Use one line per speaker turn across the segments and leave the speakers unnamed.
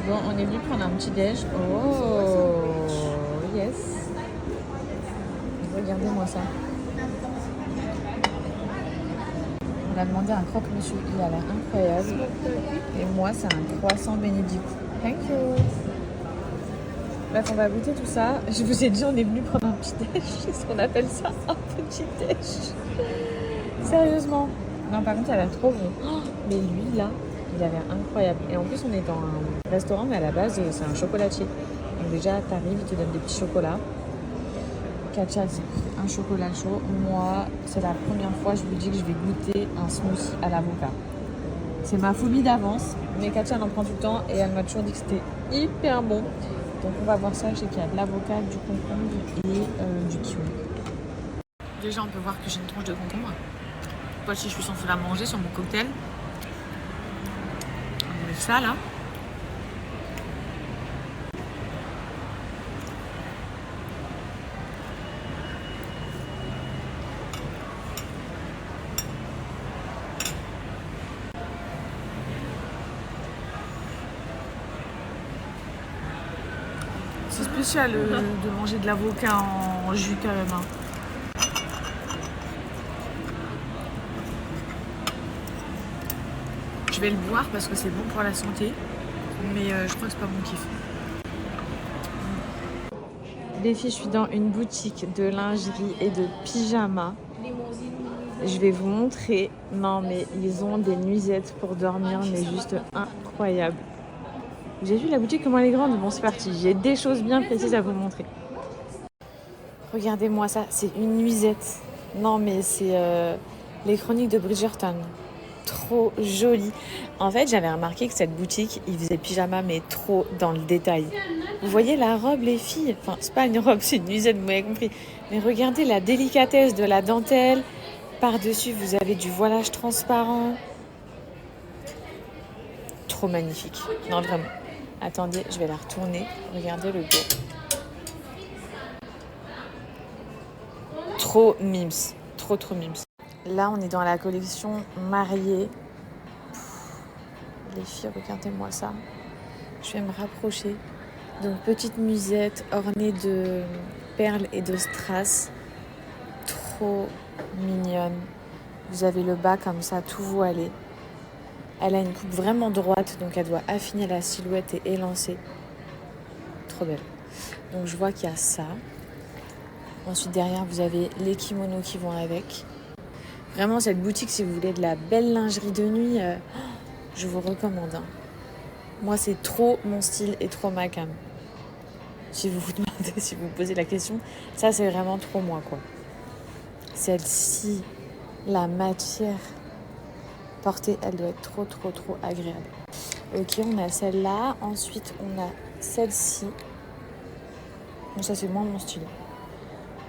Bon, on est venu prendre un petit déj. Oh, yes. Regardez-moi ça. On a demandé un croque-monsieur. Il a l'air incroyable. Et moi, c'est un croissant bénédicte. Thank you. Bref, on va goûter tout ça. Je vous ai dit, on est venu prendre un petit déj. Qu'est-ce qu'on appelle ça? Un petit déj. Sérieusement. Non, par contre, elle a l'air trop bon. Oh, mais lui, là, il a l'air incroyable. Et en plus, on est dans un restaurant, mais à la base, c'est un chocolatier. Donc déjà, t'arrives, ils te donnent des petits chocolats. Katia, c'est un chocolat chaud. Moi, c'est la première fois, je vous dis que je vais goûter un smoothie à l'avocat. C'est ma phobie d'avance, mais Katia, elle en prend tout le temps et elle m'a toujours dit que c'était hyper bon. Donc on va voir ça. Je sais qu'il y a de l'avocat, du concombre et du kiwi. Déjà, on peut voir que j'ai une tranche de concombre. Moi, si je suis censée la manger sur mon cocktail. On met ça là. C'est spécial de manger de l'avocat en jus quand même. Hein. Je vais le boire parce que c'est bon pour la santé, mais je crois que c'est pas mon kiff. Les filles, je suis dans une boutique de lingerie et de pyjamas. Je vais vous montrer. Non, mais ils ont des nuisettes pour dormir, mais juste incroyable. Vous avez vu la boutique, comment elle est grande? Bon, c'est parti. J'ai des choses bien précises à vous montrer. Regardez-moi ça, c'est une nuisette. Non, mais c'est les chroniques de Bridgerton. Trop jolie. En fait, j'avais remarqué que cette boutique, ils faisaient pyjama, mais trop dans le détail. Vous voyez la robe, les filles? Enfin, c'est pas une robe, c'est une nuisette, vous m'avez compris. Mais regardez la délicatesse de la dentelle. Par-dessus, vous avez du voilage transparent. Trop magnifique. Non, vraiment. Attendez, je vais la retourner. Regardez le dos. Trop mims. Trop mims. Là, on est dans la collection mariée. Les filles, regardez-moi ça. Je vais me rapprocher. Donc, petite musette ornée de perles et de strass. Trop mignonne. Vous avez le bas comme ça, tout voilé. Elle a une coupe vraiment droite, donc elle doit affiner la silhouette et élancer. Trop belle. Donc, je vois qu'il y a ça. Ensuite, derrière, vous avez les kimonos qui vont avec. Vraiment, cette boutique, si vous voulez de la belle lingerie de nuit, je vous recommande. Hein. Moi, c'est trop mon style et trop ma cam. Si vous vous demandez, si vous posez la question, ça, c'est vraiment trop moi, quoi. Celle-ci, la matière portée, elle doit être trop agréable. Ok, on a celle-là. Ensuite, on a celle-ci. Bon, ça, c'est moins mon style.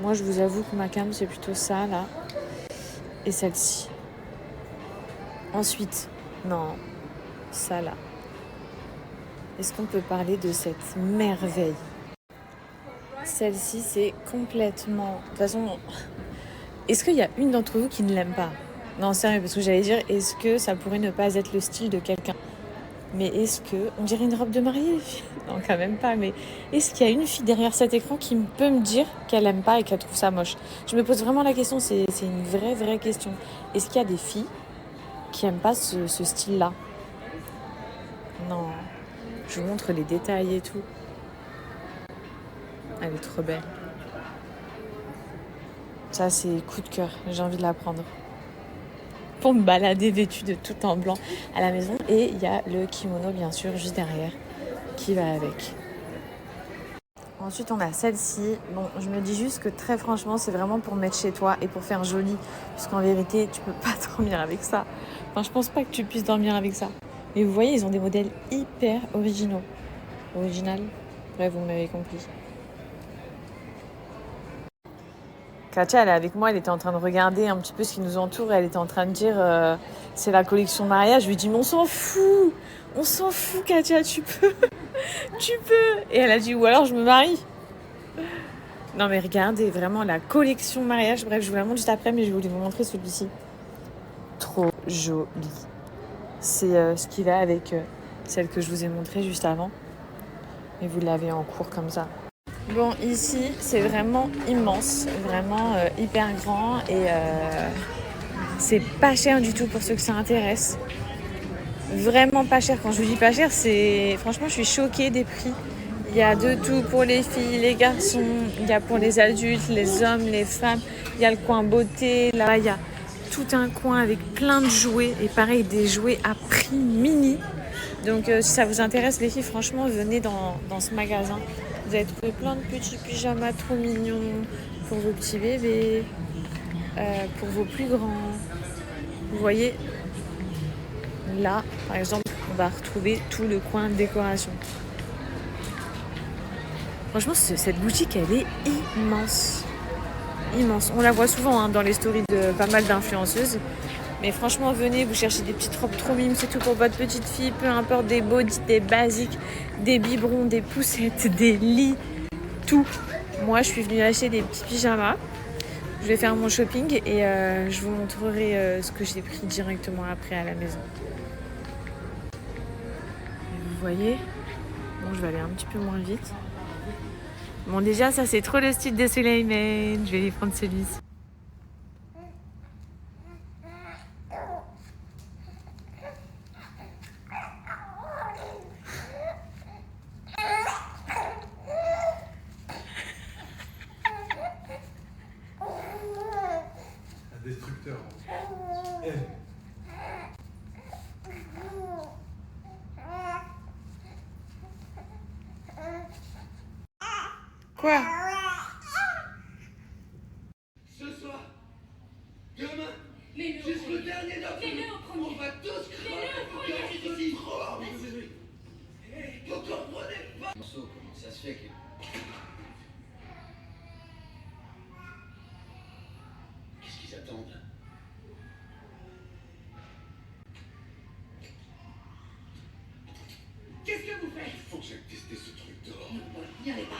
Moi, je vous avoue que ma cam, c'est plutôt ça, là. Et celle-ci. Ensuite, non, ça, là. Est-ce qu'on peut parler de cette merveille? Celle-ci, c'est complètement... De toute façon, est-ce qu'il y a une d'entre vous qui ne l'aime pas? Non, sérieux, parce que j'allais dire, est-ce que ça pourrait ne pas être le style de quelqu'un? Mais est-ce que... On dirait une robe de mariée? Non, quand même pas, mais est-ce qu'il y a une fille derrière cet écran qui peut me dire qu'elle aime pas et qu'elle trouve ça moche? Je me pose vraiment la question, c'est une vraie question. Est-ce qu'il y a des filles qui aiment pas ce style-là? Non. Je vous montre les détails et tout. Elle est trop belle. Ça, c'est coup de cœur. J'ai envie de la prendre. Pour me balader vêtue de tout en blanc à la maison. Et il y a le kimono, bien sûr, juste derrière, qui va avec. Ensuite, on a celle-ci. Bon, je me dis juste que très franchement, c'est vraiment pour mettre chez toi et pour faire joli. Parce qu'en vérité, tu peux pas dormir avec ça. Enfin, je pense pas que tu puisses dormir avec ça. Mais vous voyez, ils ont des modèles hyper originaux. Original. Bref, vous m'avez compris. Katia, elle est avec moi, elle était en train de regarder un petit peu ce qui nous entoure. Elle était en train de dire c'est la collection mariage. Je lui dis mais on s'en fout Katia, tu peux. Et elle a dit ou alors je me marie. Non mais regardez, vraiment la collection mariage. Bref, je vous la montre juste après, mais je voulais vous montrer celui-ci. Trop joli. C'est ce qui va avec celle que je vous ai montrée juste avant. et vous l'avez en cours comme ça. Bon, ici, c'est vraiment immense, vraiment hyper grand et c'est pas cher du tout pour ceux que ça intéresse. Vraiment pas cher. Quand je vous dis pas cher, c'est... Franchement, je suis choquée des prix. Il y a de tout pour les filles, les garçons, il y a pour les adultes, les hommes, les femmes. Il y a le coin beauté, là il y a tout un coin avec plein de jouets et pareil, des jouets à prix mini. Donc si ça vous intéresse les filles, franchement, venez dans ce magasin. Vous allez trouver plein de petits pyjamas trop mignons pour vos petits bébés, pour vos plus grands. Vous voyez, là, par exemple, on va retrouver tout le coin de décoration. Franchement, cette boutique, elle est immense. Immense. On la voit souvent dans les stories de pas mal d'influenceuses. Mais franchement, venez, vous cherchez des petites robes trop mimes, c'est tout pour votre petite fille, peu importe, des bodys, des basiques, des biberons, des poussettes, des lits, tout. Moi, je suis venue acheter des petits pyjamas. Je vais faire mon shopping et je vous montrerai ce que j'ai pris directement après à la maison. Et vous voyez, bon, je vais aller un petit peu moins vite. Bon, déjà, ça, c'est trop le style de Suleiman. Je vais lui prendre celui-ci.
Un destructeur.
Quoi?
Ce soir, demain, jusqu'au dernier d'entre nous, on va tous crever pour gagner ici. Vous comprenez pas? Comment ça se fait que... Qu'est-ce qu'ils attendent? Qu'est-ce que vous faites?
Faut que j'aille tester ce truc dehors.
N'y allez pas.